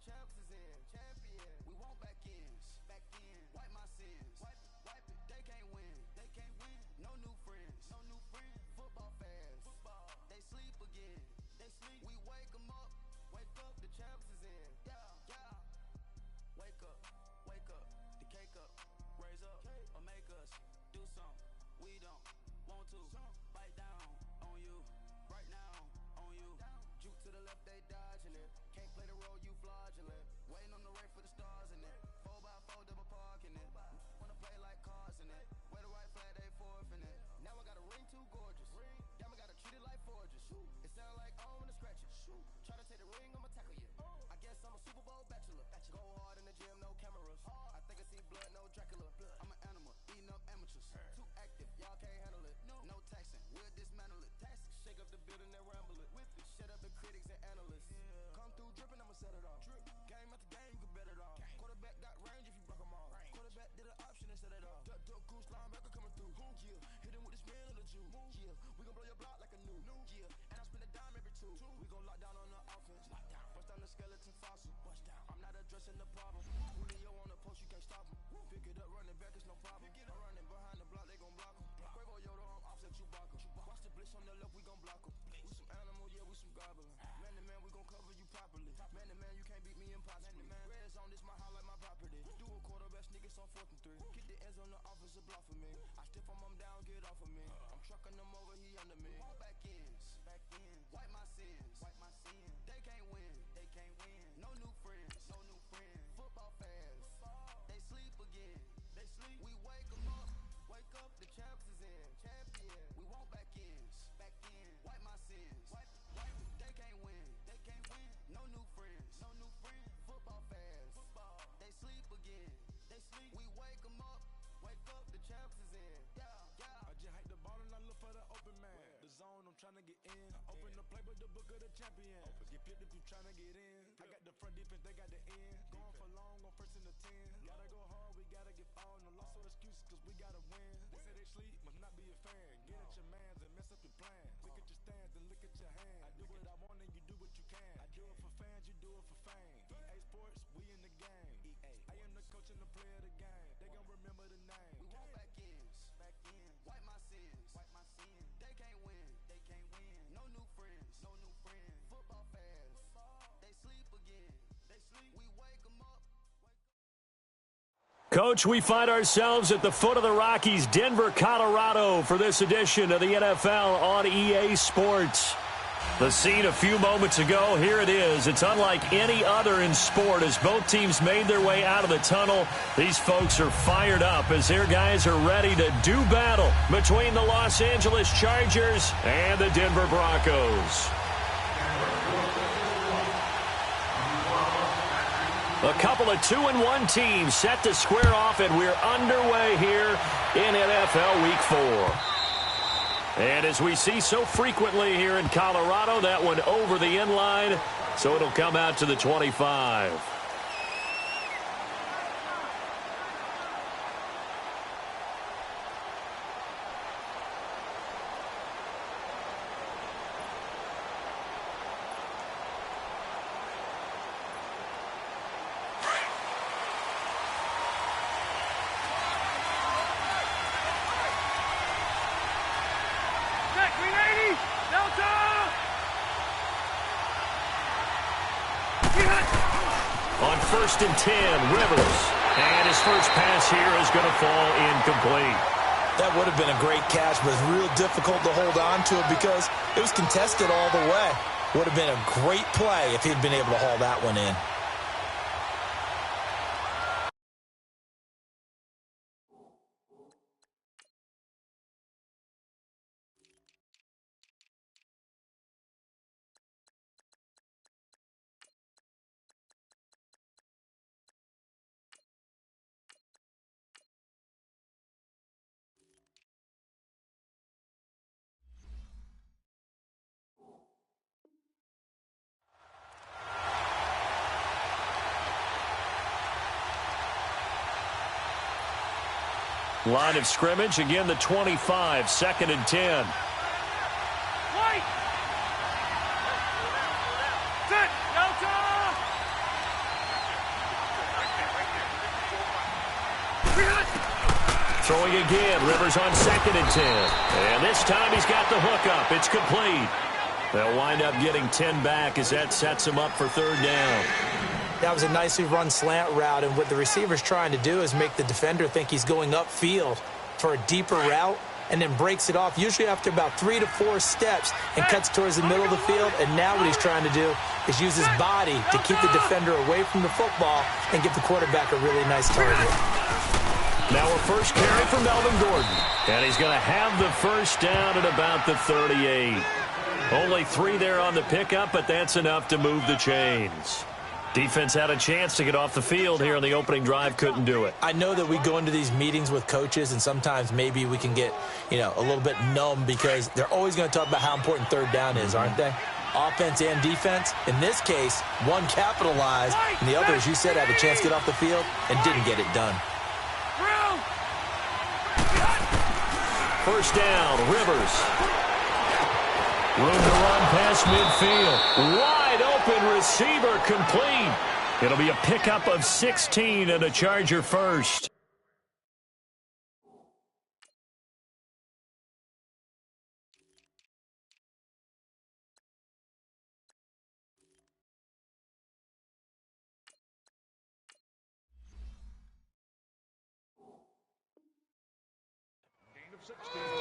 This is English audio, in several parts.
champs is in. Champion. We want back ends. Back in. Wipe my sins. Wipe it. They can't win. They can't win. No new friends. No new friends. Football fans. Football. They sleep again. They sleep. We wake them up. Wake up. The champs is in. Yeah. Yeah. Wake up. Wake up. The cake up. Raise up. Or make us do something. We don't want to. Bite down on you. Right now. On you. Juke to the left. They dodging it. Can't play the role. You fraudulent. Waiting on the rain for the stars in it. 4x4 double parking it. Wanna play like cars in it. Wear the white flag, they forfeiting it. Now I got a ring too gorgeous. Damn, I gotta treat it like forges. It sound like I wanna scratch it. Try to take the ring, I'ma tackle you. I guess I'm a Super Bowl bachelor. Go hard in the gym, no cameras. I think I see blood, no Dracula. I'm an animal, eating up amateurs. Too active, y'all can't handle it. No taxing, we'll dismantle it. Shake up the building and ramble it. Shut up the critics and analysts. Come through dripping, I'ma set it off. Game after game, you can bet it off. Quarterback got range if you broke them off. Quarterback did an option and set it off. Duck goose linebacker coming through. Yeah, hit him with the spin of the Jew. Yeah, we gon' blow your block like a new. Yeah, and I spin a dime every two. We gon' lock down on the offense. Bust down the skeleton fossil. I'm not addressing the problem. Julio on the post, you can't stop him. Pick it up, running back, it's no problem. I'm running behind the block, they gon' block him. Quavo Yoda, I'm offset Chewbacca. Watch the blitz on the left, we gon' block him. We some animal, yeah, we some goblin. Man to man, we gon' cover you properly. Man to man, you can't beat me impossibly. Red zone, this my highlight, my property. Do a quarterback sneak, it's on 4th and 3. Get the ends on the offensive block for me. I stiff him, I'm down, get off of me. I'm trucking them over, he under me. Back ends, back ends. Wipe my sins, wipe my sins. They can't win, they can't win. No new friends, no new friends. Football fans, they sleep again. They sleep. We wake them up, wake up. The champs is in. Champion. We want back ends, back in. Wipe my sins, wipe it. They can't win, they can't win. No new friends, no new friends. Football fans, they sleep again. They sleep. We wake them up, wake up. The champs is in. Yeah, yeah. I just hike the ball and I look for the open man. The zone, I'm trying to get in. Open the playbook, the book of the champion. Get flipped if you trying to get in. I got the front defense, they got the end. Going for long, on 1st and the 10. Gotta go hard, we gotta get all. No loss or excuses, cause we gotta win. They say they sleep, must not be a fan. Get at your mans and mess up your plans. Look at your stands and look at your hands. I do what I want and you do what you can. I do it for fans, you do it for fame. EA Sports, we in the game. I am the coach and the player of the game. They gon' remember the name. We want back ends, back ends. Wipe my sins, wipe my sins. They can't win, they can't win. No new friends, no new friends. Football fans, they sleep again. They sleep. We wake them up. Coach, we find ourselves at the foot of the Rockies, Denver, Colorado, for this edition of the NFL on EA Sports. The scene a few moments ago, here it is. It's unlike any other in sport as both teams made their way out of the tunnel. These folks are fired up as their guys are ready to do battle between the Los Angeles Chargers and the Denver Broncos. A couple of 2-1 teams set to square off, and we're underway here in NFL Week 4. And as we see so frequently here in Colorado, that one over the end line, so it'll come out to the 25. On 1st and 10, Rivers. And his first pass here is going to fall incomplete. That would have been a great catch, but it's real difficult to hold on to it because it was contested all the way. Would have been a great play if he'd been able to haul that one in. Line of scrimmage, again the 25, 2nd and 10. Throwing again. Rivers on 2nd and 10. And this time he's got the hook up. It's complete. They'll wind up getting 10 back as that sets him up for 3rd down. That was a nicely run slant route, and what the receiver's trying to do is make the defender think he's going upfield for a deeper route, and then breaks it off, usually after about 3 to 4 steps, and cuts towards the middle of the field. And now what he's trying to do is use his body to keep the defender away from the football and give the quarterback a really nice target. Now a first carry for Melvin Gordon, and he's going to have the first down at about the 38. Only 3 there on the pickup, but that's enough to move the chains. Defense had a chance to get off the field here on the opening drive, couldn't do it. I know that we go into these meetings with coaches, and sometimes maybe we can get, a little bit numb because they're always going to talk about how important 3rd down is, aren't they? Offense and defense. In this case, one capitalized, and the other, as you said, had a chance to get off the field and didn't get it done. First down, Rivers. Room to run past midfield. Wide open receiver complete. It'll be a pickup of 16 and a Charger first.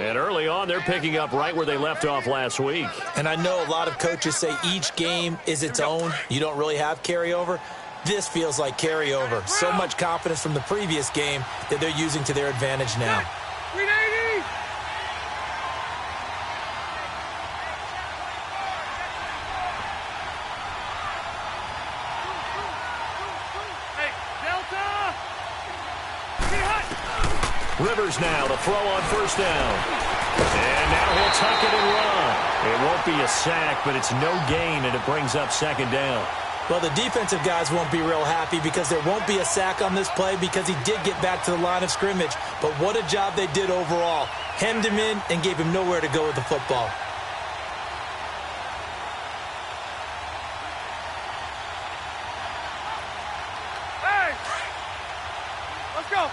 And early on, they're picking up right where they left off last week. And I know a lot of coaches say each game is its own. You don't really have carryover. This feels like carryover. So much confidence from the previous game that they're using to their advantage now. 380! Hey, Delta! Rivers now to throw on first down. And now he'll tuck it and run. It won't be a sack, but it's no gain, and it brings up 2nd down. Well, the defensive guys won't be real happy because there won't be a sack on this play because he did get back to the line of scrimmage. But what a job they did overall. Hemmed him in and gave him nowhere to go with the football. Hey! Let's go!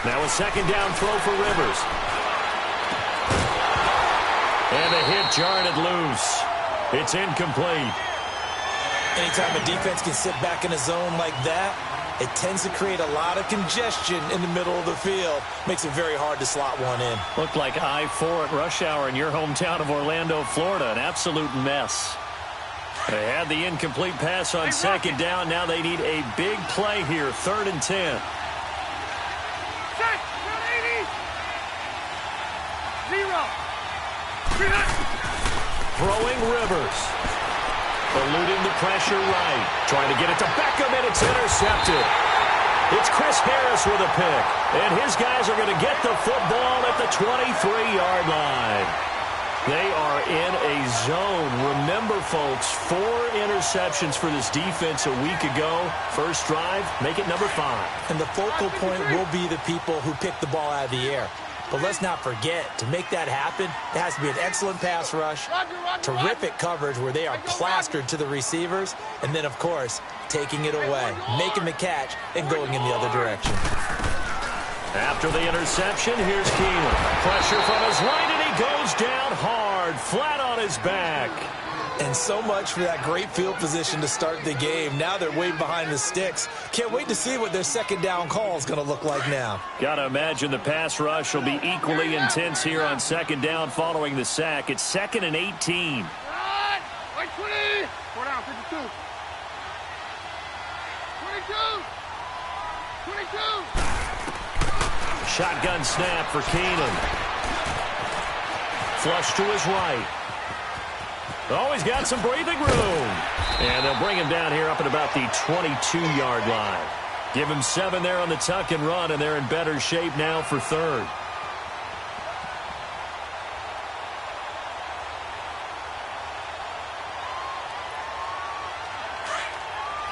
Now a 2nd down throw for Rivers. And a hit jarred it loose. It's incomplete. Anytime a defense can sit back in a zone like that, it tends to create a lot of congestion in the middle of the field. Makes it very hard to slot one in. Looked like I-4 at rush hour in your hometown of Orlando, Florida. An absolute mess. They had the incomplete pass on 2nd down. Now they need a big play here. 3rd and 10. Throwing Rivers. Eluding the pressure right. Trying to get it to Beckham, and it's intercepted. It's Chris Harris with a pick. And his guys are going to get the football at the 23-yard line. They are in a zone. Remember, folks, 4 interceptions for this defense a week ago. First drive, make it number 5. And the focal point will be the people who pick the ball out of the air. But let's not forget, to make that happen, it has to be an excellent pass rush, terrific coverage where they are plastered to the receivers, and then, of course, taking it away, making the catch, and going in the other direction. After the interception, here's Keenan. Pressure from his right, and he goes down hard, flat on his back. And so much for that great field position to start the game. Now they're way behind the sticks. Can't wait to see what their 2nd down call is going to look like now. Got to imagine the pass rush will be equally intense here on 2nd down following the sack. It's 2nd and 18. Right, 20! 4 down, 52. 22! 22! Shotgun snap for Keenan. Flush to his right. Oh, he's got some breathing room. And they'll bring him down here up at about the 22-yard line. Give him 7 there on the tuck and run, and they're in better shape now for 3rd.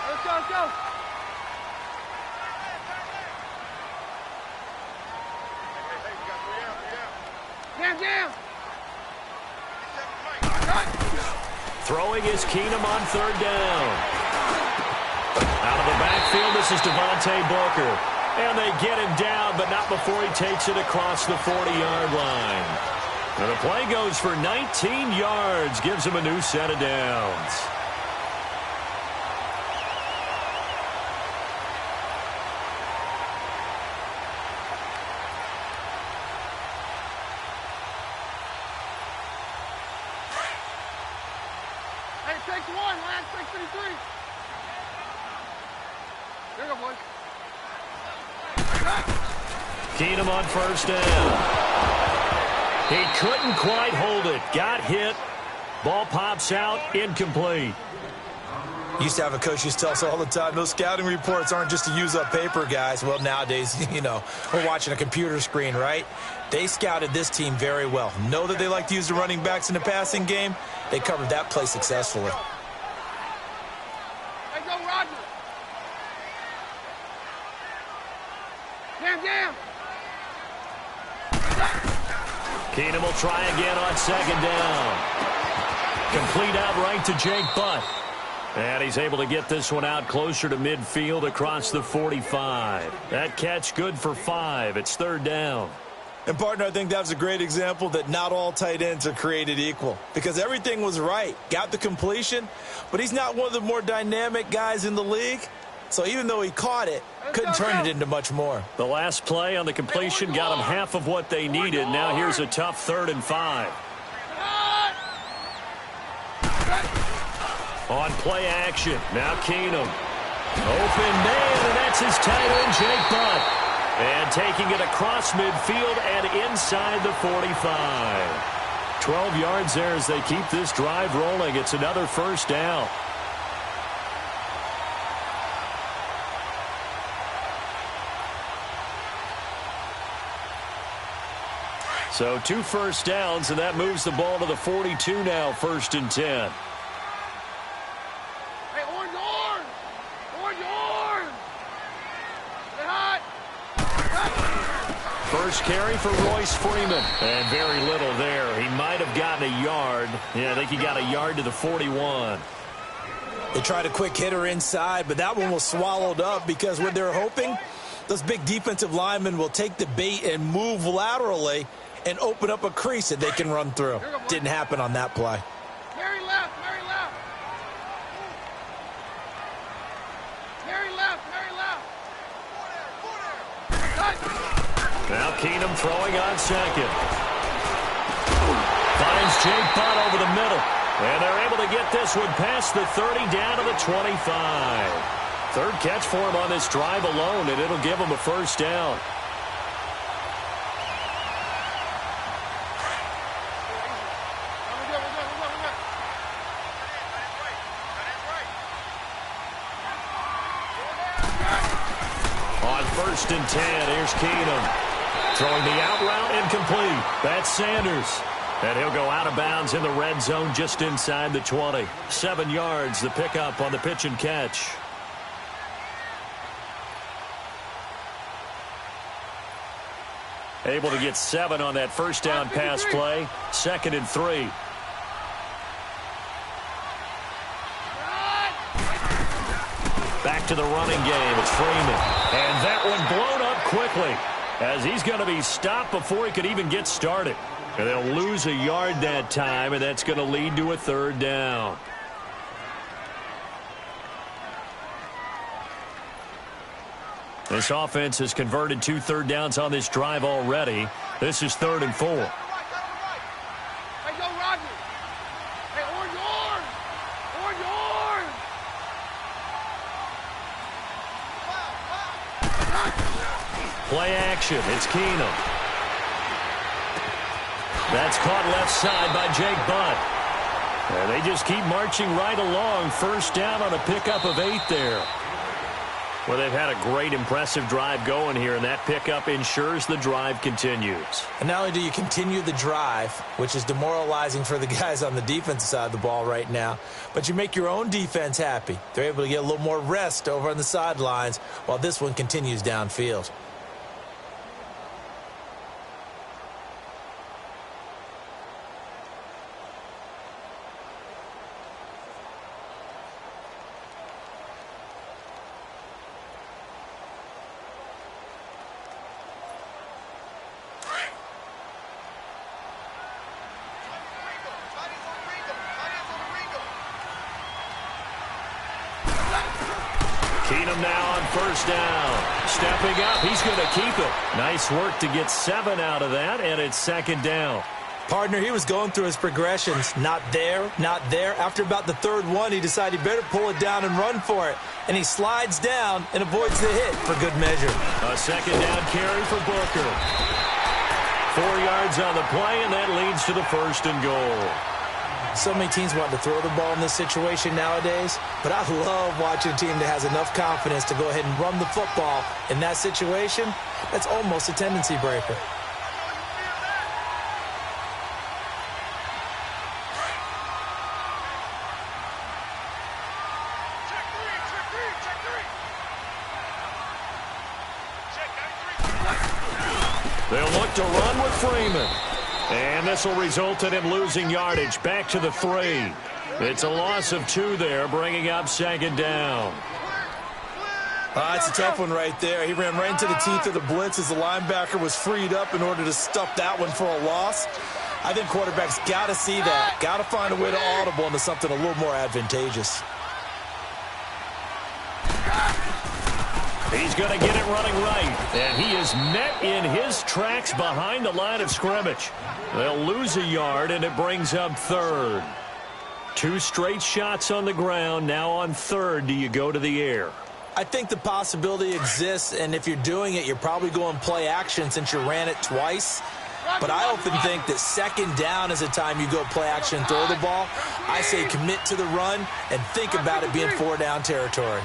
Let's go, let's go! Jam! Throwing is Keenum on 3rd down. Out of the backfield, this is Devontae Booker. And they get him down, but not before he takes it across the 40-yard line. And the play goes for 19 yards, gives him a new set of downs. Hey, it takes one, last 6:53. There you go, boys. Keenum on first down. He couldn't quite hold it. Got hit. Ball pops out. Incomplete. Used to have a coach used to tell us all the time, those scouting reports aren't just to use up paper, guys. Well, nowadays, we're watching a computer screen, right? They scouted this team very well. Know that they like to use the running backs in the passing game. They covered that play successfully. Hey, go, Roger. Jam. Keenum will try again on second down. Complete outright to Jake Butt. And he's able to get this one out closer to midfield across the 45. That catch good for 5. It's third down. And, partner, I think that was a great example that not all tight ends are created equal because everything was right. Got the completion, but he's not one of the more dynamic guys in the league. So even though he caught it, couldn't turn it into much more. The last play on the completion got them half of what they needed. Now here's a tough 3rd and 5. On play action, now Keenum. Open man, and that's his tight end, Jake Butt. And taking it across midfield and inside the 45. 12 yards there as they keep this drive rolling. It's another first down. So 2 first downs, and that moves the ball to the 42 now, 1st and 10. Hey, orange. Get hot. First carry for Royce Freeman. And very little there. He might have gotten a yard. Yeah, I think he got a yard to the 41. They tried a quick hitter inside, but that one was swallowed up because what they're hoping, those big defensive linemen will take the bait and move laterally and open up a crease that they can run through. Didn't happen on that play. Carry left. Now Keenum throwing on second. Finds Jake Butt over the middle. And they're able to get this one past the 30 down to the 25. 3rd catch for him on this drive alone, and it'll give him a first down. On 1st and 10, here's Keenum. Throwing the out route incomplete. That's Sanders. And he'll go out of bounds in the red zone just inside the 20. 7 yards, the pickup on the pitch and catch. Able to get 7 on that first down pass play. 2nd and 3. Back to the running game. It's Freeman. And that one blown up quickly as he's going to be stopped before he could even get started. And they'll lose a yard that time, and that's going to lead to a 3rd down. This offense has converted 2 third downs on this drive already. This is 3rd and 4. Hey, go, Roger. Hey, orange. Play action. It's Keenum. That's caught left side by Jake Butt. And they just keep marching right along. First down on a pickup of 8 there. Well, they've had a great, impressive drive going here, and that pickup ensures the drive continues. And not only do you continue the drive, which is demoralizing for the guys on the defensive side of the ball right now, but you make your own defense happy. They're able to get a little more rest over on the sidelines while this one continues downfield. Keenum now on first down. Stepping up, he's going to keep it. Nice work to get 7 out of that, and it's second down. Partner, he was going through his progressions. Not there, not there. After about the third one, he decided he better pull it down and run for it. And he slides down and avoids the hit for good measure. A second down carry for Booker. 4 yards on the play, and that leads to the first and goal. So many teams want to throw the ball in this situation nowadays, but I love watching a team that has enough confidence to go ahead and run the football. In that situation, that's almost a tendency breaker. They'll look to run with Freeman. And this will result in him losing yardage back to the 3. It's a loss of 2 there, bringing up second down. It's a tough one right there. He ran right into the teeth of the blitz as the linebacker was freed up in order to stuff that one for a loss. I think quarterbacks got to see that. Got to find a way to audible into something a little more advantageous. He's going to get it running right. And he is met in his tracks behind the line of scrimmage. They'll lose a yard, and it brings up third. 2 straight shots on the ground. Now on third, do you go to the air? I think the possibility exists, and if you're doing it, you're probably going play action since you ran it twice. But I often think that second down is a time you go play action and throw the ball. I say commit to the run and think about it being 4-down territory.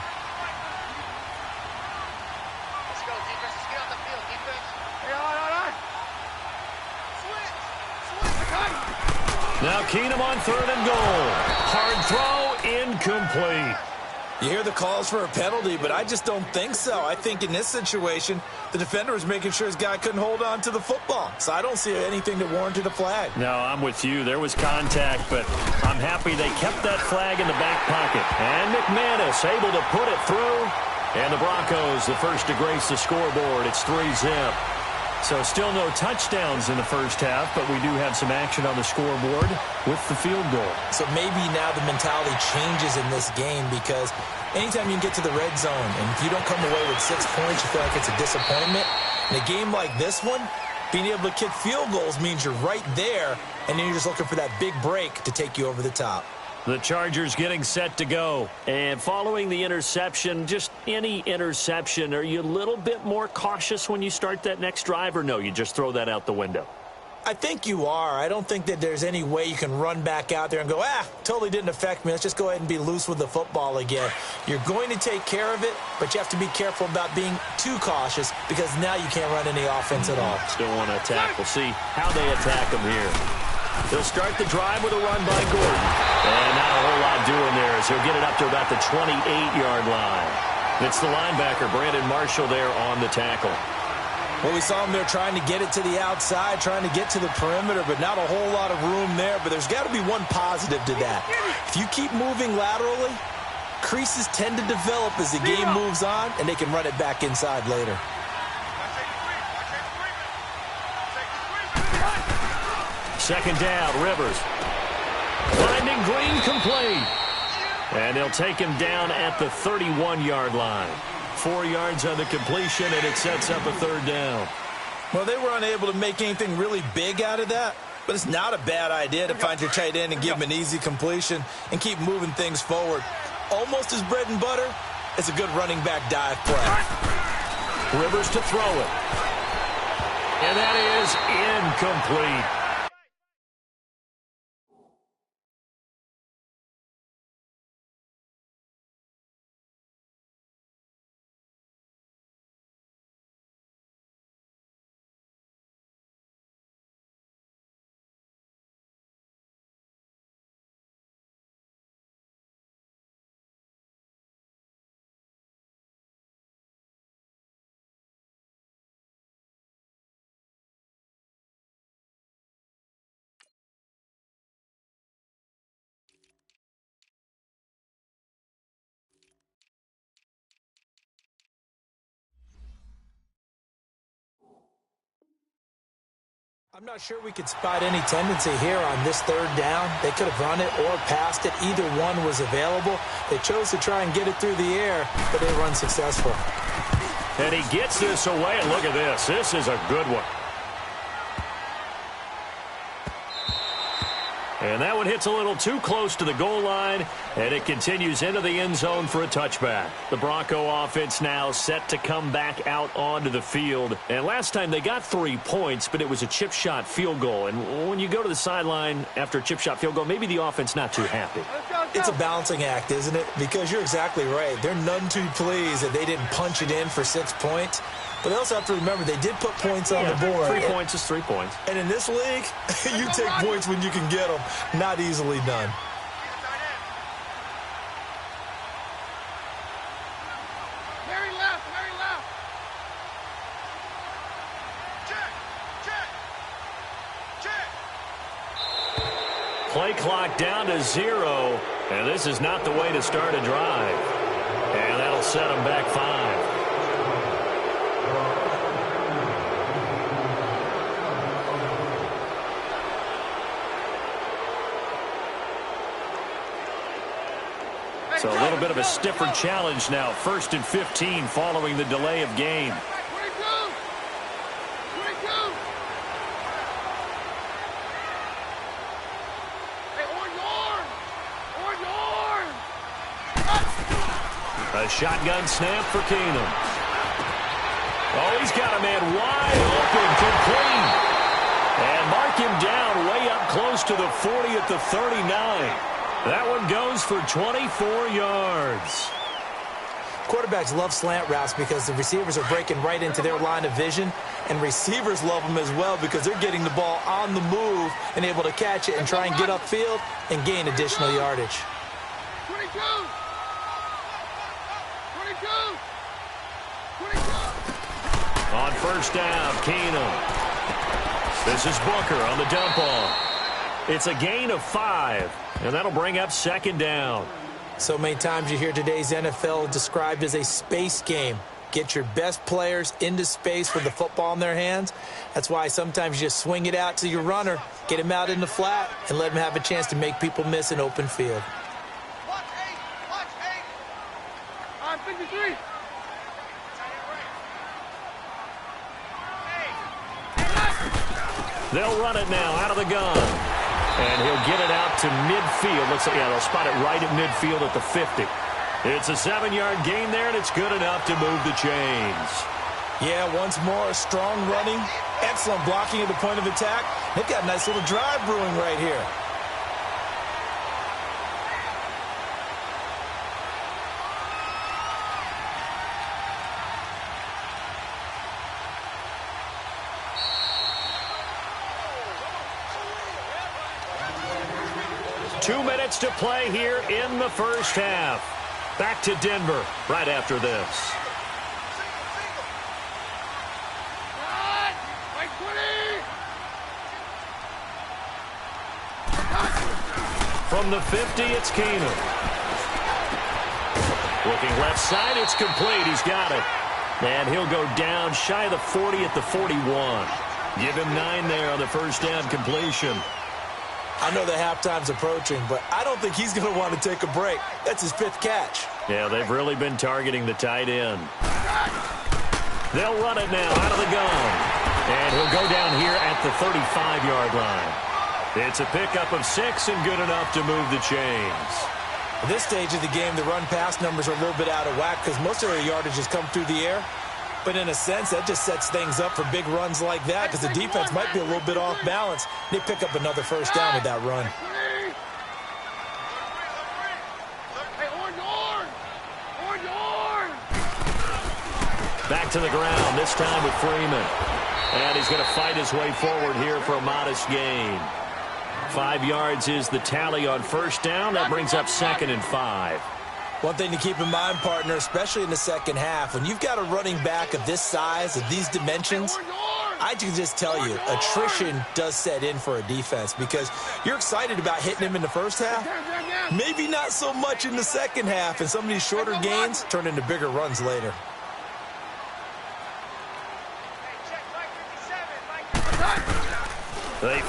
Now Keenum on third and goal. Hard throw, incomplete. You hear the calls for a penalty, but I just don't think so. I think in this situation, the defender was making sure his guy couldn't hold on to the football. So I don't see anything that warranted a flag. No, I'm with you. There was contact, but I'm happy they kept that flag in the back pocket. And McManus able to put it through. And the Broncos, the first to grace the scoreboard. It's 3-zip. So still no touchdowns in the first half, but we do have some action on the scoreboard with the field goal. So maybe now the mentality changes in this game because anytime you can get to the red zone, and if you don't come away with 6 points, you feel like it's a disappointment. In a game like this one, being able to kick field goals means you're right there, and then you're just looking for that big break to take you over the top. The Chargers getting set to go. And following the interception, just any interception, are you a little bit more cautious when you start that next drive, or no, you just throw that out the window? I think you are. I don't think that there's any way you can run back out there and go, totally didn't affect me. Let's just go ahead and be loose with the football again. You're going to take care of it, but you have to be careful about being too cautious because now you can't run any offense at all. Still want to attack. We'll see how they attack them here. They'll start the drive with a run by Gordon. And not a whole lot doing there as he'll get it up to about the 28-yard line. It's the linebacker, Brandon Marshall, there on the tackle. Well, we saw him there trying to get it to the outside, trying to get to the perimeter, but not a whole lot of room there. But there's got to be one positive to that. If you keep moving laterally, creases tend to develop as the game moves on, and they can run it back inside later. Second down, Rivers. Finding Green complete. And they'll take him down at the 31-yard line. 4 yards on the completion, and it sets up a third down. Well, they were unable to make anything really big out of that, but it's not a bad idea to find your tight end and give him an easy completion and keep moving things forward. Almost as bread and butter, it's a good running back dive play. Rivers to throw it. And that is incomplete. I'm not sure we could spot any tendency here on this third down. They could have run it or passed it. Either one was available. They chose to try and get it through the air, but they were unsuccessful. And he gets this away, and look at this. This is a good one. And that one hits a little too close to the goal line, and it continues into the end zone for a touchback. The Bronco offense now set to come back out onto the field. And last time they got 3 points, but it was a chip shot field goal. And when you go to the sideline after a chip shot field goal, maybe the offense not too happy. It's a balancing act, isn't it? Because you're exactly right. They're none too pleased that they didn't punch it in for 6 points. But they also have to remember they did put points on the board. 3 points is 3 points. And in this league, you take points when you can get them. Not easily done. Very left, very left. Check. Play clock down to 0. And this is not the way to start a drive. And that'll set them back 5. So a little bit of a stiffer challenge now. 1st and 15 following the delay of game. 22. Hey, on yours. A shotgun snap for Keenum. Oh, he's got a man wide open, complete. And mark him down way up close to the 40 at the 39. That one goes for 24 yards. Quarterbacks love slant routes because the receivers are breaking right into their line of vision, and receivers love them as well because they're getting the ball on the move and able to catch it and try and get upfield and gain additional yardage. 22. On 1st down, Keenum. This is Booker on the dump off. It's a gain of 5. And that'll bring up 2nd down. So many times you hear today's NFL described as a space game. Get your best players into space with the football in their hands. That's why sometimes you just swing it out to your runner, get him out in the flat, and let him have a chance to make people miss an open field. Watch 8. I'm 53. They'll run it now out of the gun. And he'll get it out to midfield. Looks like, they'll spot it right at midfield at the 50. It's a 7-yard gain there, and it's good enough to move the chains. Yeah, once more, strong running, excellent blocking at the point of attack. They've got a nice little drive brewing right here. Two minutes to play here in the first half. Back to Denver right after this. From the 50, it's Keenum. Looking left side, it's complete. He's got it. And he'll go down shy of the 40 at the 41. Give him 9 there on the first down completion. I know the halftime's approaching, but I don't think he's going to want to take a break. That's his 5th catch. Yeah, they've really been targeting the tight end. They'll run it now out of the gun. And he'll go down here at the 35-yard line. It's a pickup of 6 and good enough to move the chains. At this stage of the game, the run-pass numbers are a little bit out of whack because most of their yardage has come through the air. But in a sense, that just sets things up for big runs like that because the defense might be a little bit off balance. They pick up another first down with that run. Back to the ground, this time with Freeman. And he's going to fight his way forward here for a modest gain. 5 yards is the tally on first down. That brings up 2nd and 5. One thing to keep in mind, partner, especially in the second half, when you've got a running back of this size, of these dimensions, I can just tell you, attrition does set in for a defense because you're excited about hitting him in the first half. Maybe not so much in the second half, and some of these shorter gains turn into bigger runs later.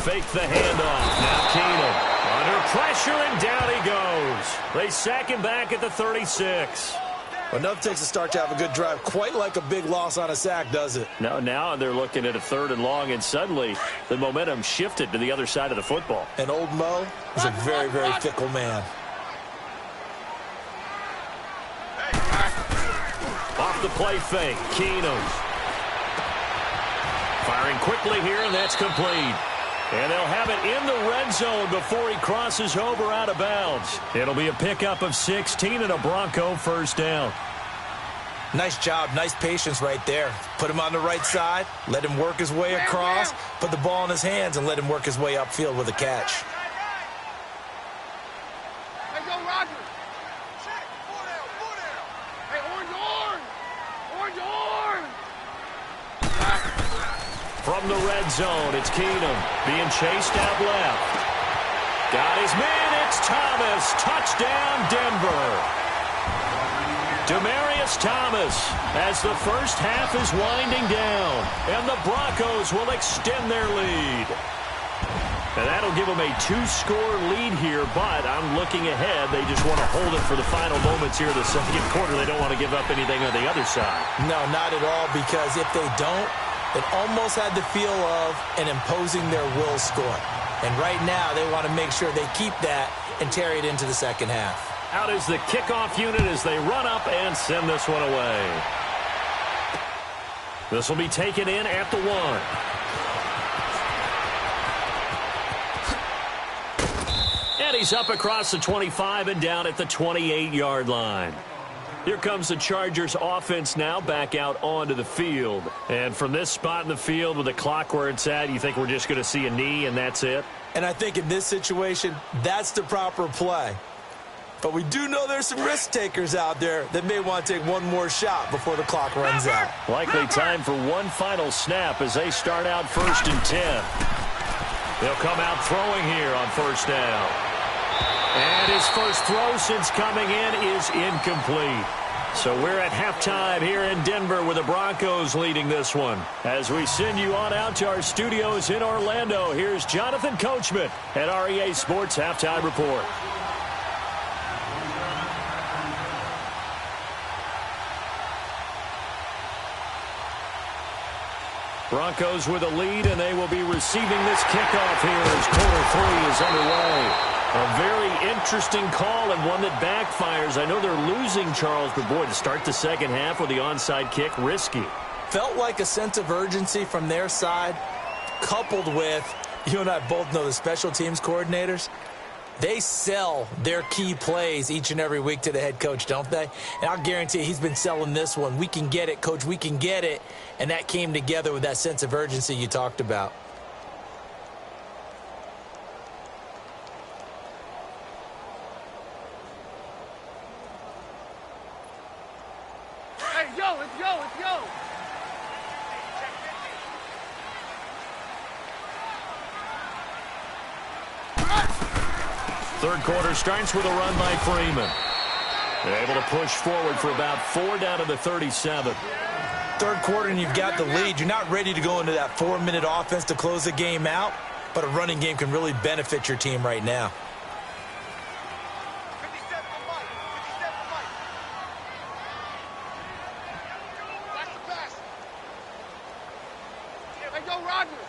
fake the handoff. Now Keenum under pressure, and down he goes. They sack him back at the 36. Well, nothing takes a start to have a good drive, quite like a big loss on a sack, does it? No, now they're looking at a 3rd and long, and suddenly the momentum shifted to the other side of the football. And old Mo is a very, very fickle man. Off the play fake, Keenum. Firing quickly here, and that's complete. And they'll have it in the red zone before he crosses over out of bounds. It'll be a pickup of 16 and a Bronco first down. Nice job, nice patience right there. Put him on the right side, let him work his way across, put the ball in his hands, and let him work his way upfield with a catch. Hey, go, Roger. Check. 4 down, 4 down. Hey, orange. Orange. From the red zone, it's Keenum being chased out left. Got his man, it's Thomas. Touchdown, Denver. Demaryius Thomas as the first half is winding down, and the Broncos will extend their lead. And that'll give them a 2-score lead here, but I'm looking ahead. They just want to hold it for the final moments here of the second quarter. They don't want to give up anything on the other side. No, not at all, because if they don't, it almost had the feel of an imposing their will score. And right now, they want to make sure they keep that and carry it into the second half. Out is the kickoff unit as they run up and send this one away. This will be taken in at the 1. And he's up across the 25 and down at the 28-yard line. Here comes the Chargers offense now back out onto the field. And from this spot in the field with the clock where it's at, you think we're just going to see a knee and that's it? And I think in this situation, that's the proper play. But we do know there's some risk takers out there that may want to take one more shot before the clock runs out. Likely time for one final snap as they start out 1st and 10. They'll come out throwing here on 1st down. And his first throw since coming in is incomplete. So we're at halftime here in Denver with the Broncos leading this one. As we send you on out to our studios in Orlando, here's Jonathan Coachman at REA Sports Halftime Report. Broncos with a lead, and they will be receiving this kickoff here as quarter 3 is underway. A very interesting call and one that backfires. I know they're losing, Charles, but boy, to start the second half with the onside kick, risky. Felt like a sense of urgency from their side, coupled with, you and I both know the special teams coordinators, they sell their key plays each and every week to the head coach, don't they? And I'll guarantee you he's been selling this one. We can get it, coach, we can get it. And that came together with that sense of urgency you talked about. Hey, yo, let's go, let's go. Third quarter starts with a run by Freeman. They're able to push forward for about 4 down to the 37. Third quarter and you've got the lead. You're not ready to go into that 4-minute offense to close the game out, but a running game can really benefit your team right now. 57 for Mike. 57 for Mike. That's the pass. Hey, go, Roger.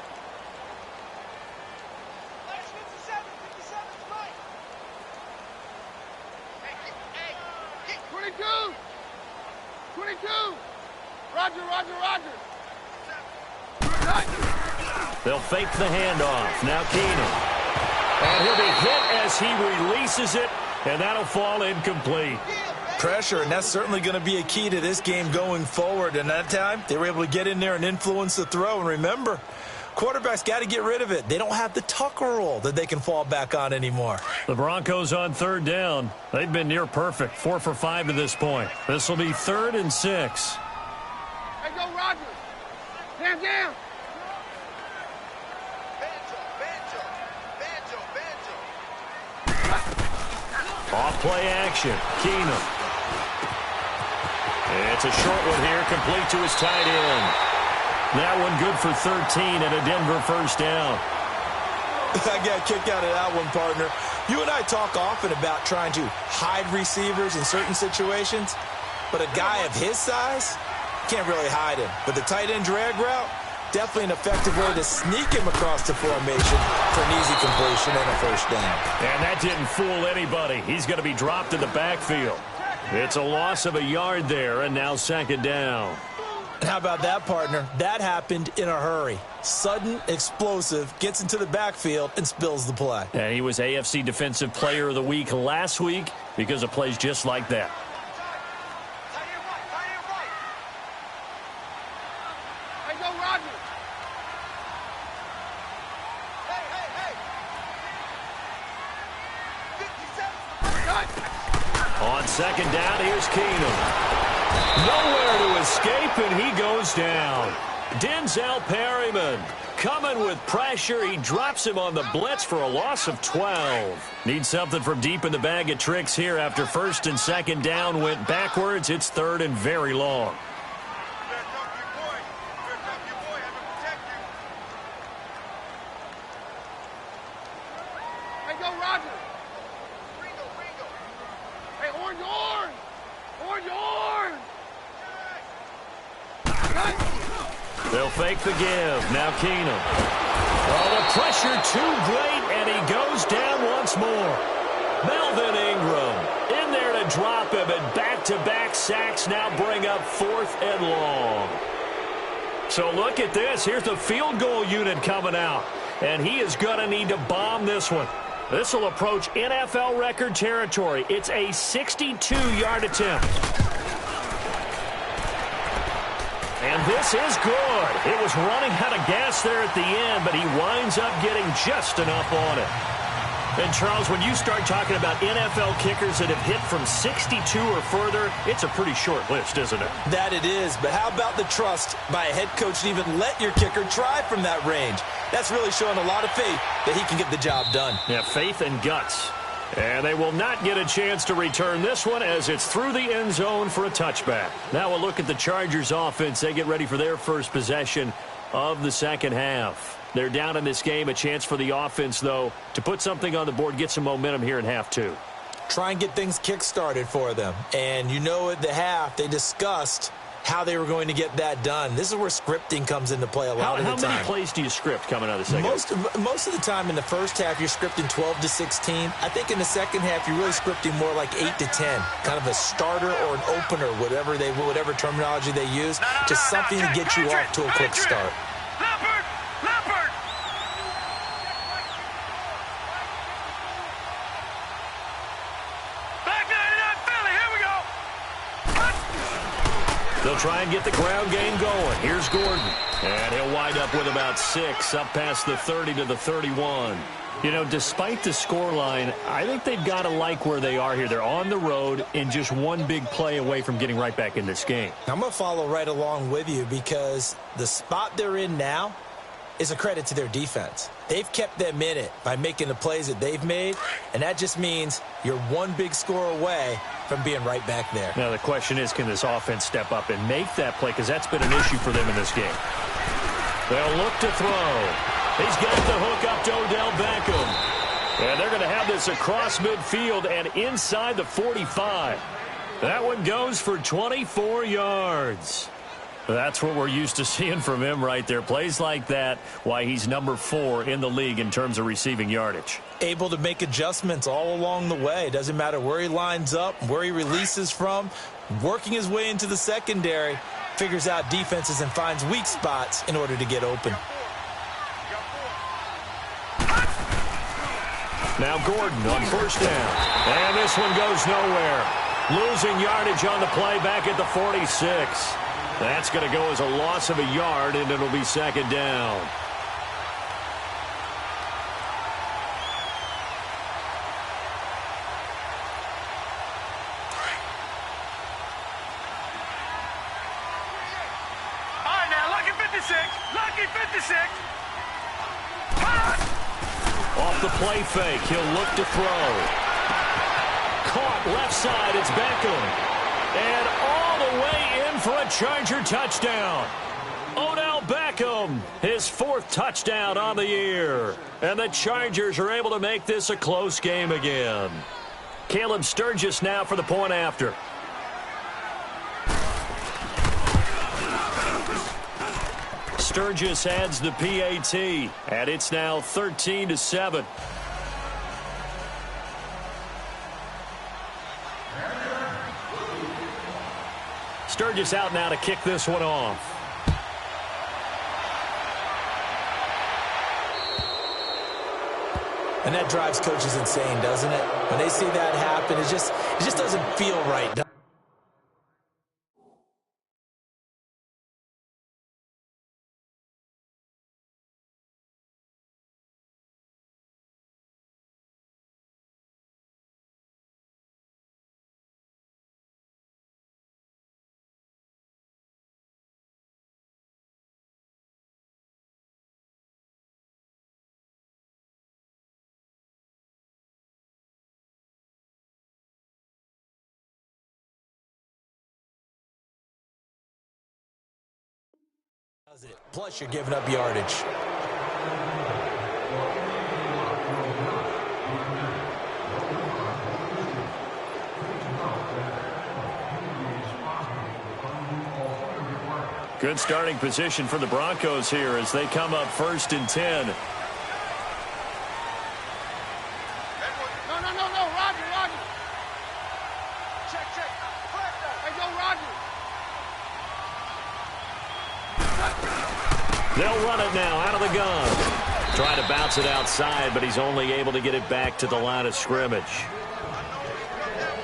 57 for Mike. Hey, 22. 22. Roger. They'll fake the handoff. Now Keenum. And he'll be hit as he releases it, and that'll fall incomplete. Pressure, and that's certainly going to be a key to this game going forward. And that time, they were able to get in there and influence the throw. And remember, quarterbacks got to get rid of it. They don't have the Tucker roll that they can fall back on anymore. The Broncos on 3rd down. They've been near perfect, 4 for 5 to this point. This will be 3rd and 6. Hey, go, Roger. Down. Off play action. Keenum. It's a short one here, complete to his tight end. That one good for 13 and a Denver first down. I got a kick out of that one, partner. You and I talk often about trying to hide receivers in certain situations, but a guy of his size can't really hide him. But the tight end drag route, definitely an effective way to sneak him across the formation for an easy completion and a first down. And that didn't fool anybody. He's going to be dropped in the backfield. It's a loss of a yard there, and now second down. And how about that, partner? That happened in a hurry. Sudden, explosive, gets into the backfield, and spills the play. And he was AFC Defensive Player of the Week last week because of plays just like that. Hey, go, Roger. Hey. 57. On second down, here's Keenum. Nowhere to escape, and he goes down. Denzel Perryman coming with pressure. He drops him on the blitz for a loss of 12. Needs something from deep in the bag of tricks here after first and second down went backwards. It's third and very long. Hey, go, Roger. Hey, orange. They'll fake the give. Now Keenum. Oh, the pressure too great, and he goes down once more. Melvin Ingram in there to drop him, and back-to-back sacks now bring up fourth and long. So look at this. Here's the field goal unit coming out, and he is going to need to bomb this one. This will approach NFL record territory. It's a 62-yard attempt. And this is good. It was running out of gas there at the end, but he winds up getting just enough on it. And, Charles, when you start talking about NFL kickers that have hit from 62 or further, it's a pretty short list, isn't it? That it is, but how about the trust by a head coach to even let your kicker try from that range? That's really showing a lot of faith that he can get the job done. Yeah, faith and guts. And they will not get a chance to return this one as it's through the end zone for a touchback. Now we'll look at the Chargers offense. They get ready for their first possession of the second half. They're down in this game. A chance for the offense, though, to put something on the board, get some momentum here in half two. Try and get things kick-started for them. And you know at the half, they discussed how they were going to get that done. This is where scripting comes into play a lot of the time. How many plays do you script coming out of the second half? Most of the time in the first half, you're scripting 12 to 16. I think in the second half, you're really scripting more like 8 to 10. Kind of a starter or an opener, whatever terminology they use. Just something to get you off to a quick start. Leopard! Back 99 Philly, here we go! They'll try and get the ground game going. Here's Gordon. And he'll wind up with about 6, up past the 30 to the 31. You know, despite the scoreline, I think they've got to like where they are here. They're on the road and just one big play away from getting right back in this game. I'm going to follow right along with you because the spot they're in now is a credit to their defense. They've kept them in it by making the plays that they've made, and that just means you're one big score away from being right back there. Now, the question is, can this offense step up and make that play? Because that's been an issue for them in this game. They'll look to throw. He's got the hook up to Odell Beckham. And they're going to have this across midfield and inside the 45. That one goes for 24 yards. That's what we're used to seeing from him right there. Plays like that, why he's number 4 in the league in terms of receiving yardage. Able to make adjustments all along the way. Doesn't matter where he lines up, where he releases from. Working his way into the secondary, figures out defenses and finds weak spots in order to get open. Now Gordon on first down. And this one goes nowhere. Losing yardage on the play back at the 46. That's going to go as a loss of a yard, and it'll be second down. All right, now, lucky 56. Lucky 56. Off the play fake, he'll look to throw. Caught left side, it's Beckham. And all the way in for a Charger touchdown. Odell Beckham him. His 4th touchdown on the year. And the Chargers are able to make this a close game again. Caleb Sturgis now for the point after. Sturgis adds the PAT, and it's now 13-7. Sturgis out now to kick this one off. And that drives coaches insane, doesn't it? When they see that happen, it just doesn't feel right. Plus, you're giving up yardage. Good starting position for the Broncos here as they come up 1st and 10. No, Roger. Check. Hey, yo, Roger. They'll run it now out of the gun. Try to bounce it outside, but he's only able to get it back to the line of scrimmage.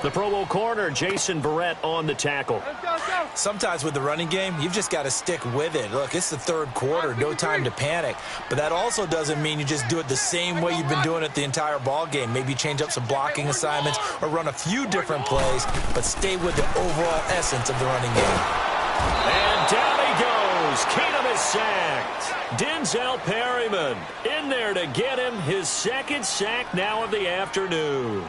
The Pro Bowl corner, Jason Verrett, on the tackle. Let's go. Sometimes with the running game, you've just got to stick with it. Look, it's the 3rd quarter, no time to panic. But that also doesn't mean you just do it the same way you've been doing it the entire ball game. Maybe change up some blocking assignments or run a few different plays, but stay with the overall essence of the running game. And down he goes. Keenum is sacked. Denzel Perryman in there to get him his 2nd sack now of the afternoon.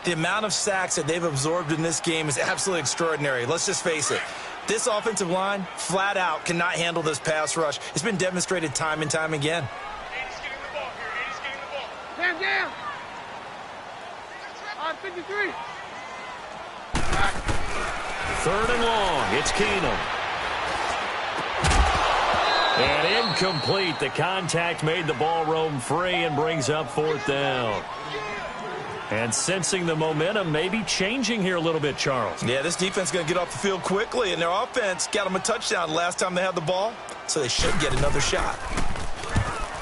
The amount of sacks that they've absorbed in this game is absolutely extraordinary. Let's just face it. This offensive line, flat out, cannot handle this pass rush. It's been demonstrated time and time again. Down. 53. 3rd and long. It's Keenum. And incomplete. The contact made the ball roam free and brings up 4th down. And sensing the momentum maybe changing here a little bit, Charles. Yeah, this defense is going to get off the field quickly, and their offense got them a touchdown last time they had the ball, so they should get another shot.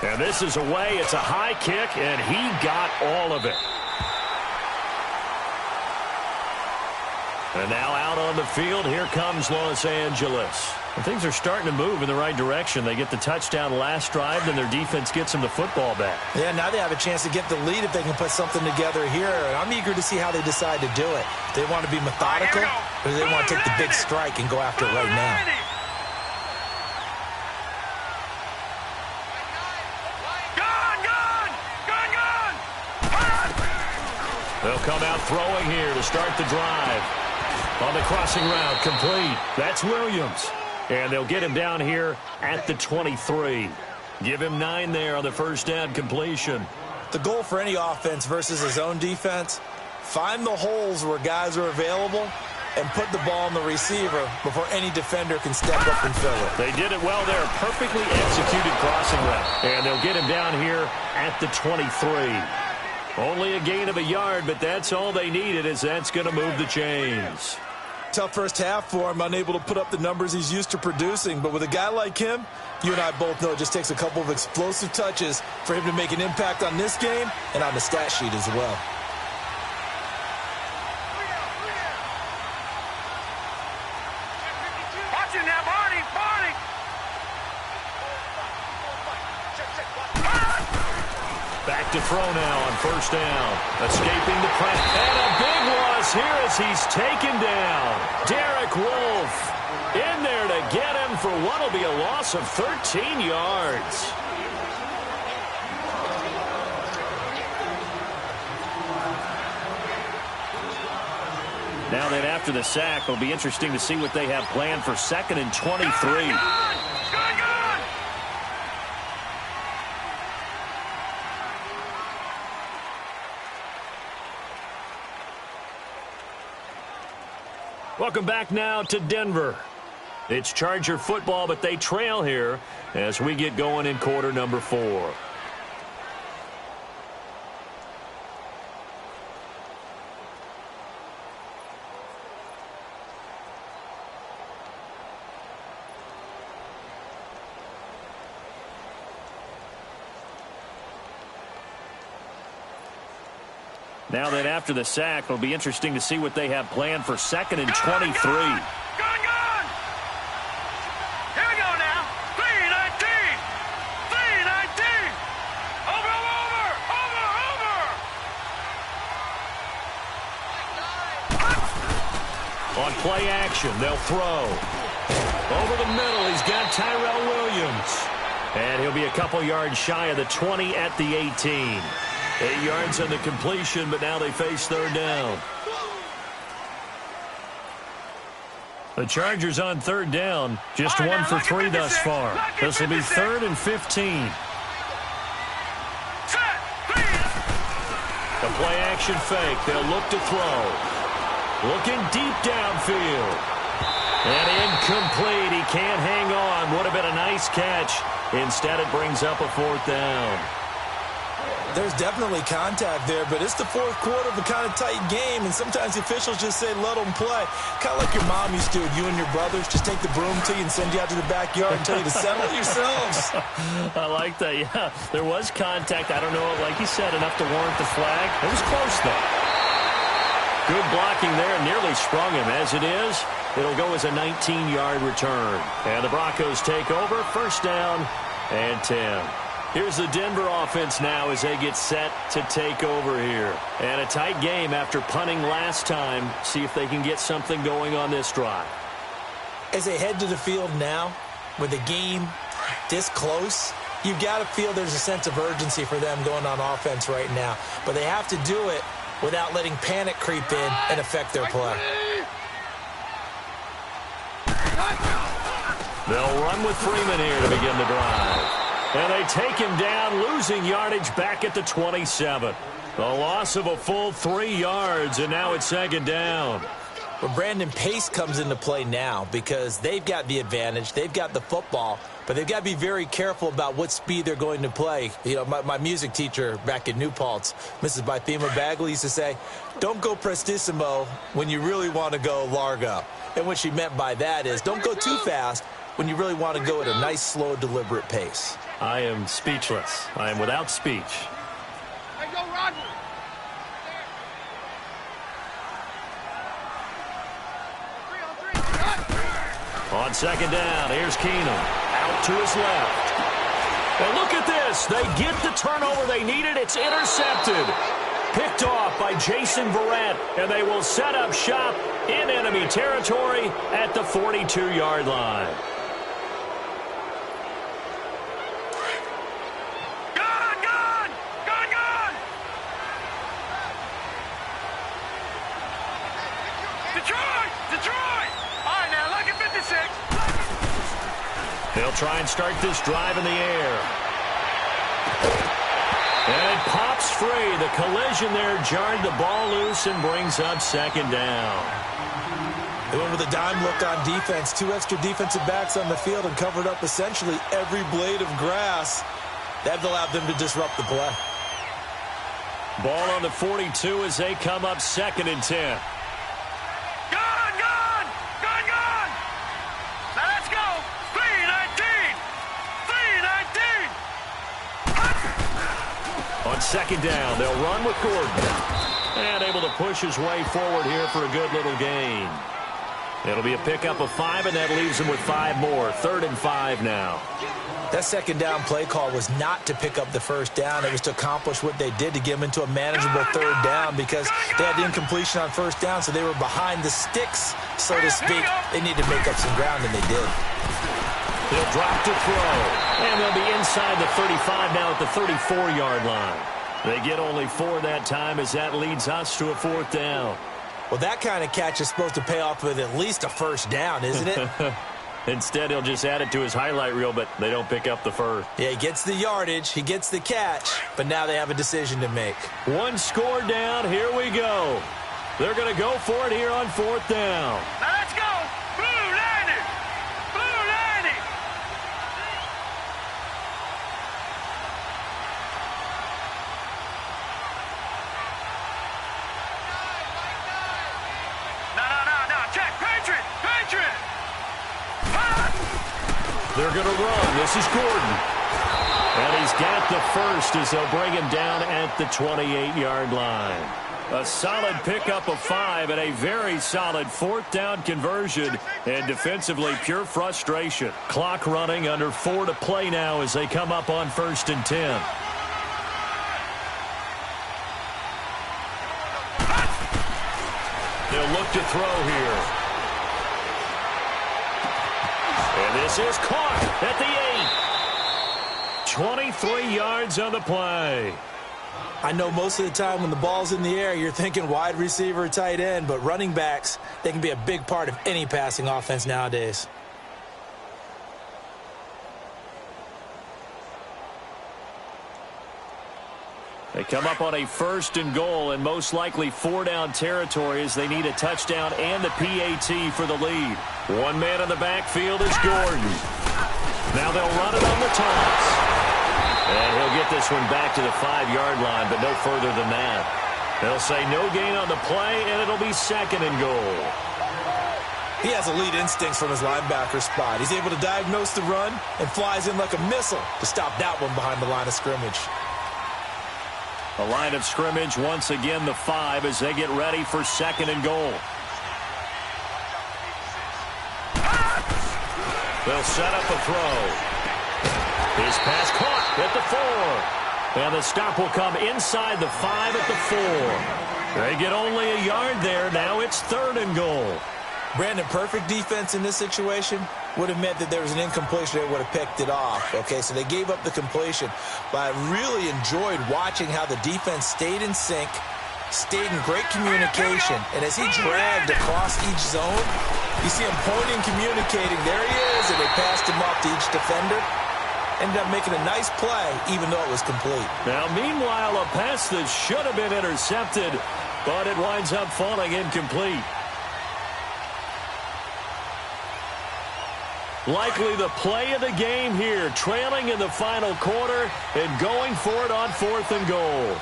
And this is away. It's a high kick, and he got all of it. And now out on the field, here comes Los Angeles. And things are starting to move in the right direction. They get the touchdown last drive, then their defense gets them the football back. Yeah, now they have a chance to get the lead if they can put something together here. And I'm eager to see how they decide to do it. Do they want to be methodical, or do they want to take the big strike and go after it right now? They'll come out throwing here to start the drive. On the crossing route, complete. That's Williams. And they'll get him down here at the 23. Give him 9 there on the 1st down completion. The goal for any offense versus his own defense, find the holes where guys are available and put the ball on the receiver before any defender can step up and fill it. They did it well there. Perfectly executed crossing route. And they'll get him down here at the 23. Only a gain of a yard, but that's all they needed, as that's going to move the chains. Tough first half for him, unable to put up the numbers he's used to producing. But with a guy like him, you and I both know it just takes a couple of explosive touches for him to make an impact on this game and on the stat sheet as well. Back to throw now on 1st down. Escaping the press. And a big loss here as he's taken down. Derek Wolfe in there to get him for what will be a loss of 13 yards. Now then, after the sack, it'll be interesting to see what they have planned for 2nd and 23. Welcome back now to Denver. It's Charger football, but they trail here as we get going in quarter number 4. Now that after the sack, it'll be interesting to see what they have planned for 2nd and 23. Gone! Here we go now. 3-19. 3-19. Over. On play action, they'll throw. Over the middle, he's got Tyrell Williams. And he'll be a couple yards shy of the 20 at the 18. 8 yards on the completion, but now they face 3rd down. The Chargers on 3rd down, just 1 for 3 thus far. This will be 3rd and 15. The play action fake. They'll look to throw. Looking deep downfield. And incomplete. He can't hang on. Would have been a nice catch. Instead, it brings up a 4th down. There's definitely contact there, but it's the 4th quarter of a kind of tight game, and sometimes the officials just say, let them play. Kind of like your mom used to with you and your brothers. Just take the broom to you and send you out to the backyard and tell you to settle yourselves. I like that, yeah. There was contact. I don't know, like you said, enough to warrant the flag. It was close, though. Good blocking there, nearly sprung him. As it is, it'll go as a 19-yard return. And the Broncos take over, 1st down and 10. Here's the Denver offense now as they get set to take over here. And a tight game after punting last time. See if they can get something going on this drive. As they head to the field now, with the game this close, you've got to feel there's a sense of urgency for them going on offense right now. But they have to do it without letting panic creep in and affect their play. They'll run with Freeman here to begin the drive. And they take him down, losing yardage back at the 27. A loss of a full 3 yards, and now it's 2nd down. But Brandon, pace comes into play now because they've got the advantage. They've got the football, but they've got to be very careful about what speed they're going to play. You know, my music teacher back in New Paltz, Mrs. Bythema Bagley, used to say, don't go prestissimo when you really want to go largo. And what she meant by that is don't go too fast when you really want to go at a nice, slow, deliberate pace. I am speechless. I am without speech. Hey, go, Roger. On 2nd down, here's Keenum. Out to his left. And look at this. They get the turnover they needed. It's intercepted. Picked off by Jason Verrett. And they will set up shop in enemy territory at the 42-yard line. Detroit! All right, now, look at 56. They'll try and start this drive in the air. And it pops free. The collision there jarred the ball loose and brings up 2nd down. They went with a dime look on defense. 2 extra defensive backs on the field and covered up essentially every blade of grass. That allowed them to disrupt the play. Ball on the 42 as they come up 2nd and 10. On 2nd down, they'll run with Gordon. And able to push his way forward here for a good little gain. It'll be a pickup of 5, and that leaves them with 5 more. 3rd and 5 now. That 2nd down play call was not to pick up the 1st down. It was to accomplish what they did to get them into a manageable 3rd down because they had incompletion on 1st down, so they were behind the sticks, so to speak. They needed to make up some ground, and they did. They'll drop to throw. And they'll be inside the 35 now at the 34-yard line. They get only 4 that time as that leads us to a 4th down. Well, that kind of catch is supposed to pay off with at least a 1st down, isn't it? Instead, he'll just add it to his highlight reel, but they don't pick up the 1st. Yeah, he gets the yardage, he gets the catch, but now they have a decision to make. 1 score down, here we go. They're going to go for it here on 4th down. Now let's go. Blue 90. Blue 90. No. Check. Patriot. Patriot. They're going to run. This is Gordon. And he's got the first as they'll bring him down at the 28-yard line. A solid pickup of 5 and a very solid 4th down conversion. And defensively, pure frustration. Clock running, under 4 to play now as they come up on 1st and 10. They'll look to throw here. And this is caught at the 8. 23 yards on the play. I know most of the time when the ball's in the air, you're thinking wide receiver, tight end, but running backs, they can be a big part of any passing offense nowadays. They come up on a 1st and goal and most likely 4-down territory as they need a touchdown and the PAT for the lead. One man in the backfield is Gordon. Now they'll run it on the toss. And he'll get this one back to the 5-yard line, but no further than that. They'll say no gain on the play, and it'll be 2nd and goal. He has elite instincts from his linebacker spot. He's able to diagnose the run and flies in like a missile to stop that one behind the line of scrimmage. A line of scrimmage, once again the 5 as they get ready for 2nd and goal. They'll set up a throw. His pass caught at the 4. And the stop will come inside the 5 at the 4. They get only a yard there. Now it's 3rd and goal. Brandon, perfect defense in this situation would have meant that there was an incompletion. They would have picked it off. Okay, so they gave up the completion. But I really enjoyed watching how the defense stayed in sync, stayed in great communication. And as he dragged across each zone, you see him pointing, communicating. There he is, and they passed him off to each defender. Ended up making a nice play, even though it was complete. Now, meanwhile, a pass that should have been intercepted, but it winds up falling incomplete. Likely the play of the game here, trailing in the final quarter and going for it on 4th and goal.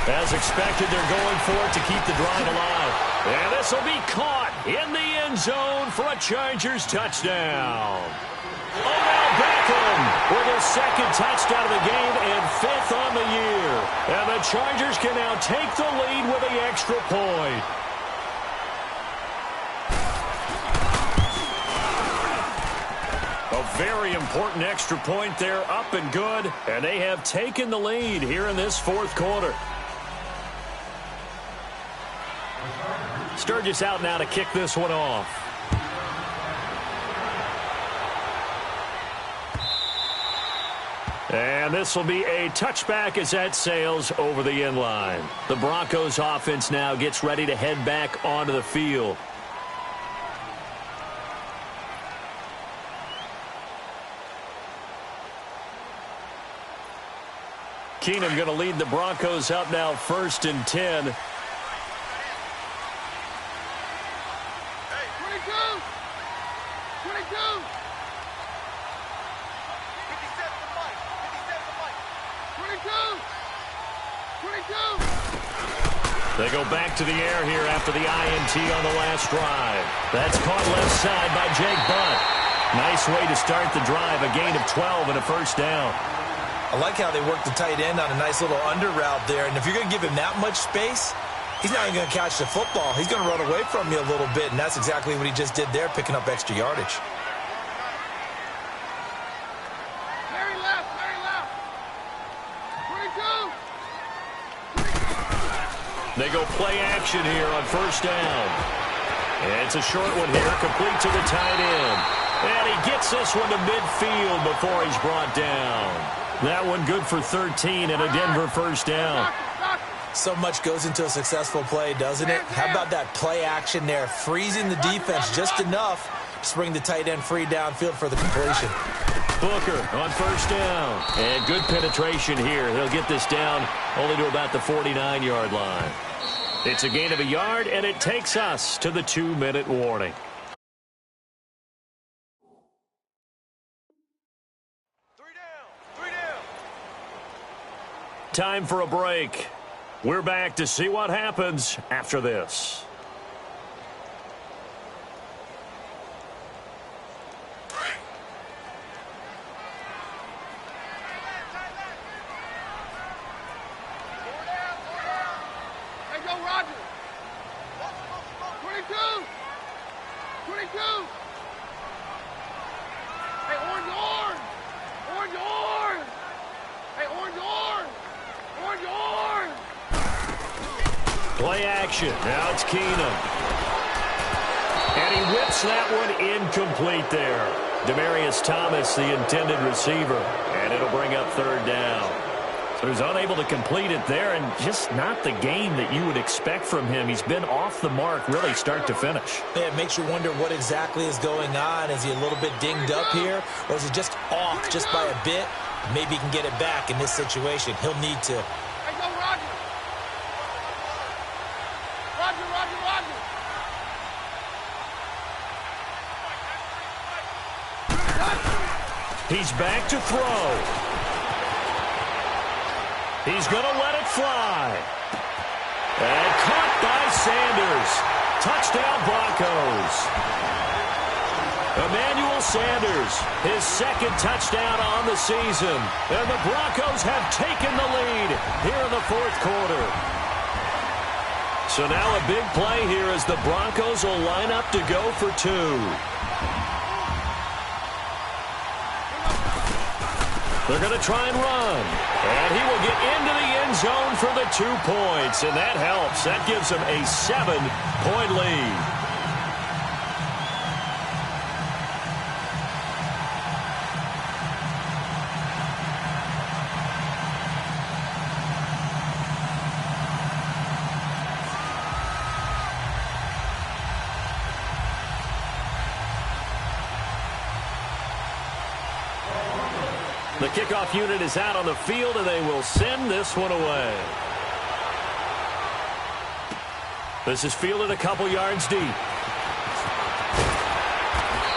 As expected, they're going for it to keep the drive alive. And this will be caught in the end zone for a Chargers touchdown. Odell Beckham with his 2nd touchdown of the game and 5th on the year. And the Chargers can now take the lead with the extra point. A very important extra point there, up and good. And they have taken the lead here in this 4th quarter. Sturgis out now to kick this one off. And this will be a touchback as that sails over the end line. The Broncos offense now gets ready to head back onto the field. Keenum going to lead the Broncos up now 1st and 10. They go back to the air here after the INT on the last drive. That's caught left side by Jake Butt. Nice way to start the drive, a gain of 12 and a 1st down. I like how they work the tight end on a nice little under route there. And if you're going to give him that much space, he's not even going to catch the football. He's going to run away from you a little bit, and that's exactly what he just did there, picking up extra yardage. Very left. 22. They go play action here on 1st down. And it's a short one here, complete to the tight end. And he gets this one to midfield before he's brought down. That one good for 13 and a Denver 1st down. So much goes into a successful play, doesn't it? How about that play action there, freezing the defense just enough to bring the tight end free downfield for the completion. Booker on first down. And good penetration here. He'll get this down only to about the 49-yard line. It's a gain of a yard, and it takes us to the 2-minute warning. Three down. Time for a break. We're back to see what happens after this. Hey, go, Roger. 22. 22. Hey, orange. Orange. Hey, orange. Play action. Now it's Keenum. And he whips that one incomplete there. Demaryius Thomas, the intended receiver. And it'll bring up third down. So he's unable to complete it there, and just not the game that you would expect from him. He's been off the mark really start to finish. Yeah, it makes you wonder what exactly is going on. Is he a little bit dinged up here, or is he just off just by a bit? Maybe he can get it back in this situation. He'll need to. Hey, go, Roger. Roger. He's back to throw. He's going to let it fly. And caught by Sanders. Touchdown, Broncos. Emmanuel Sanders, his second touchdown on the season. And the Broncos have taken the lead here in the fourth quarter. So now a big play here as the Broncos will line up to go for two. They're going to try and run. And he will get into the end zone for the 2 points. And that helps. That gives him a 7-point lead. The kickoff unit is out on the field, and they will send this one away. This is fielded a couple yards deep.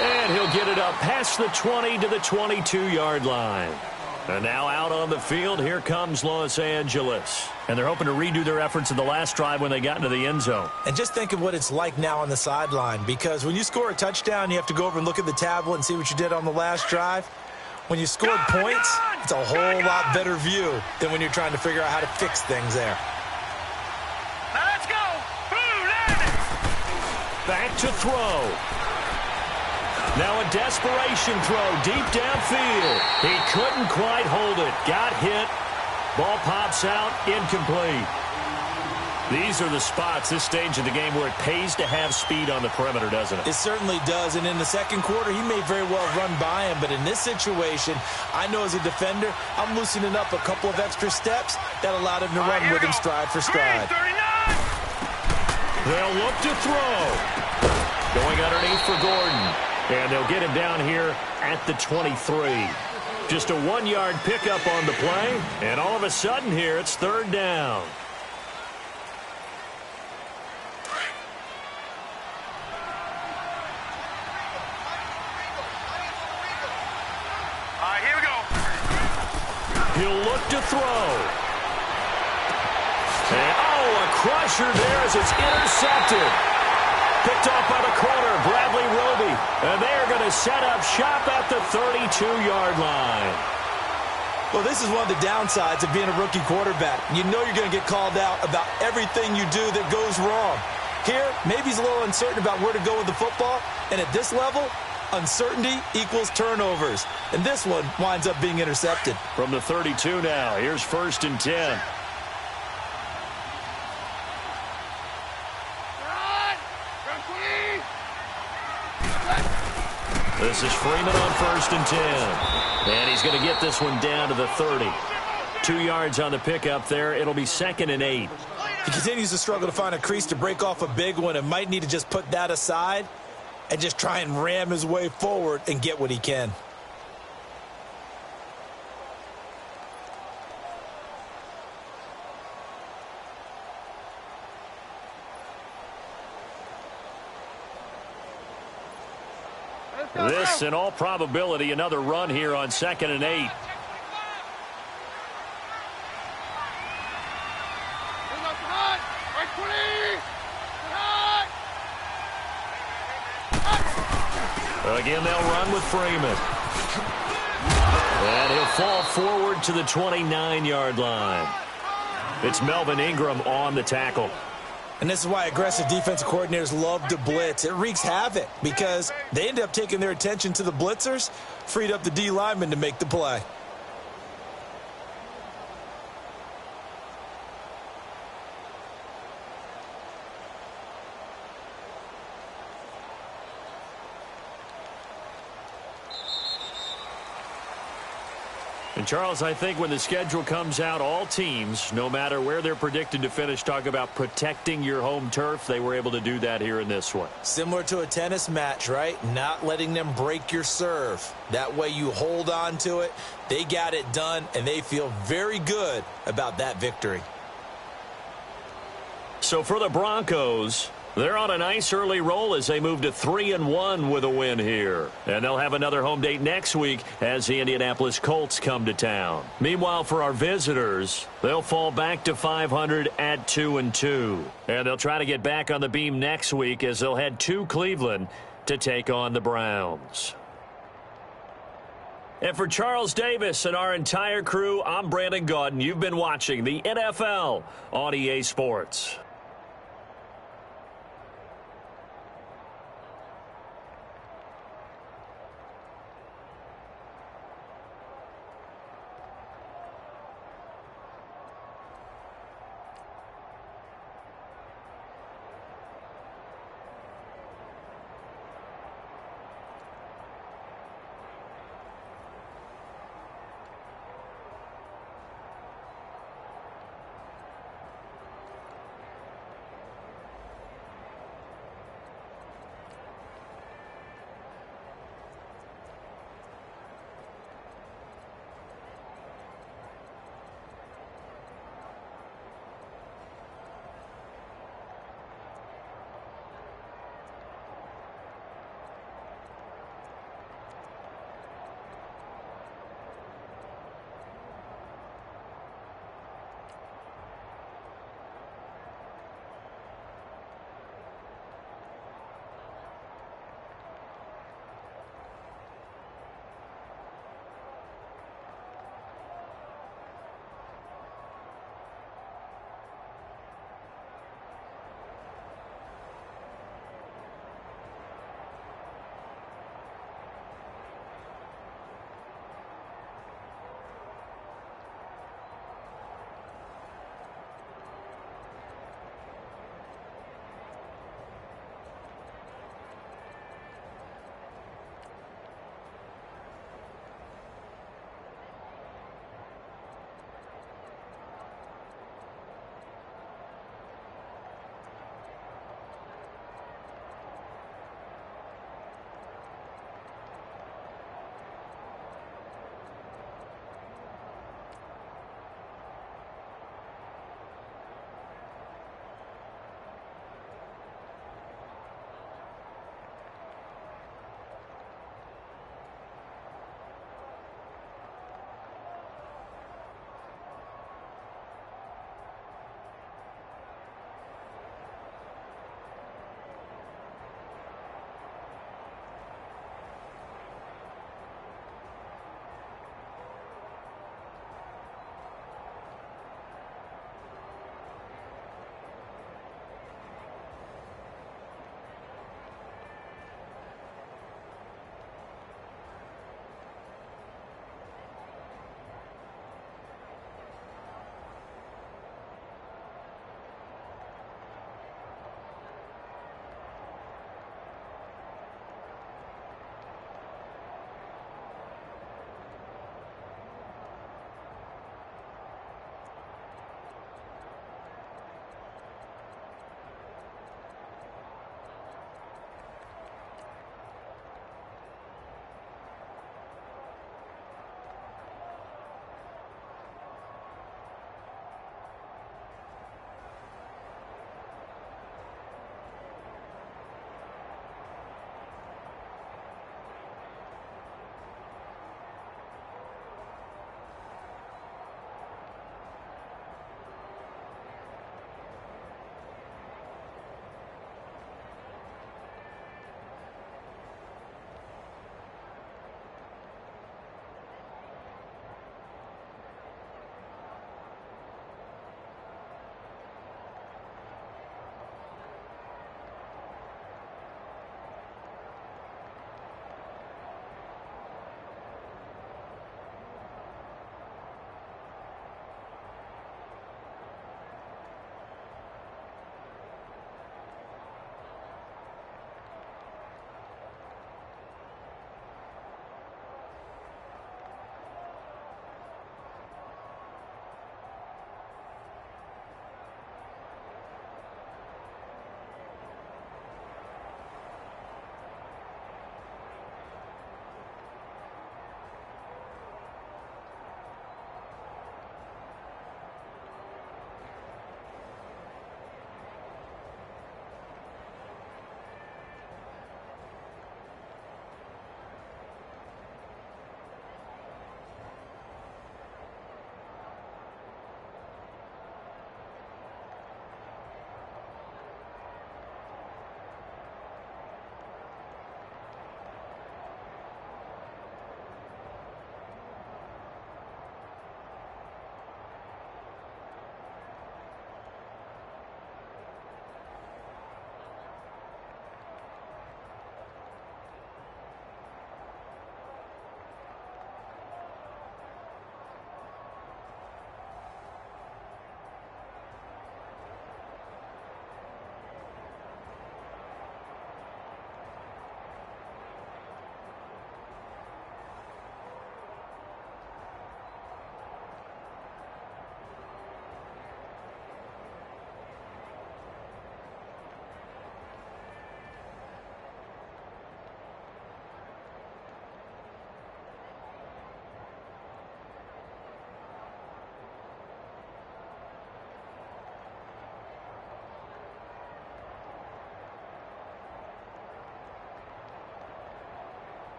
And he'll get it up past the 20 to the 22-yard line. And now out on the field, here comes Los Angeles. And they're hoping to redo their efforts in the last drive when they got into the end zone. And just think of what it's like now on the sideline, because when you score a touchdown, you have to go over and look at the tablet and see what you did on the last drive. When you scored points, it's a whole lot better view than when you're trying to figure out how to fix things there. Now let's go. Back to throw. Now a desperation throw deep downfield. He couldn't quite hold it. Got hit. Ball pops out. Incomplete. These are the spots, this stage of the game, where it pays to have speed on the perimeter, doesn't it? It certainly does, and in the second quarter, he may very well run by him, but in this situation, I know as a defender, I'm loosening up a couple of extra steps that allowed him to run with him stride for stride. They'll look to throw. Going underneath for Gordon, and they'll get him down here at the 23. Just a 1-yard pickup on the play, and all of a sudden here, it's third down. Here we go. He'll look to throw. And, a crusher there as it's intercepted. Picked off by the corner, Bradley Roby. And they're going to set up shop at the 32-yard line. Well, this is one of the downsides of being a rookie quarterback. You know you're going to get called out about everything you do that goes wrong. Here, maybe he's a little uncertain about where to go with the football. And at this level, uncertainty equals turnovers. And this one winds up being intercepted. From the 32 now, here's 1st and 10. This is Freeman on 1st and 10. And he's going to get this one down to the 30. 2 yards on the pickup there. It'll be 2nd and 8. He continues to struggle to find a crease to break off a big one and might need to just put that aside and just try and ram his way forward and get what he can. This, in all probability, another run here on 2nd and 8. Again, they'll run with Freeman. And he'll fall forward to the 29-yard line. It's Melvin Ingram on the tackle. And this is why aggressive defensive coordinators love to blitz. It wreaks havoc because they end up taking their attention to the blitzers, freed up the D lineman to make the play. And, Charles, I think when the schedule comes out, all teams, no matter where they're predicted to finish, talk about protecting your home turf. They were able to do that here in this one. Similar to a tennis match, right? Not letting them break your serve. That way you hold on to it. They got it done, and they feel very good about that victory. So for the Broncos, they're on a nice early roll as they move to 3-1 with a win here. And they'll have another home date next week as the Indianapolis Colts come to town. Meanwhile, for our visitors, they'll fall back to 500 at 2-2. And they'll try to get back on the beam next week as they'll head to Cleveland to take on the Browns. And for Charles Davis and our entire crew, I'm Brandon Gaudin. You've been watching the NFL on EA Sports.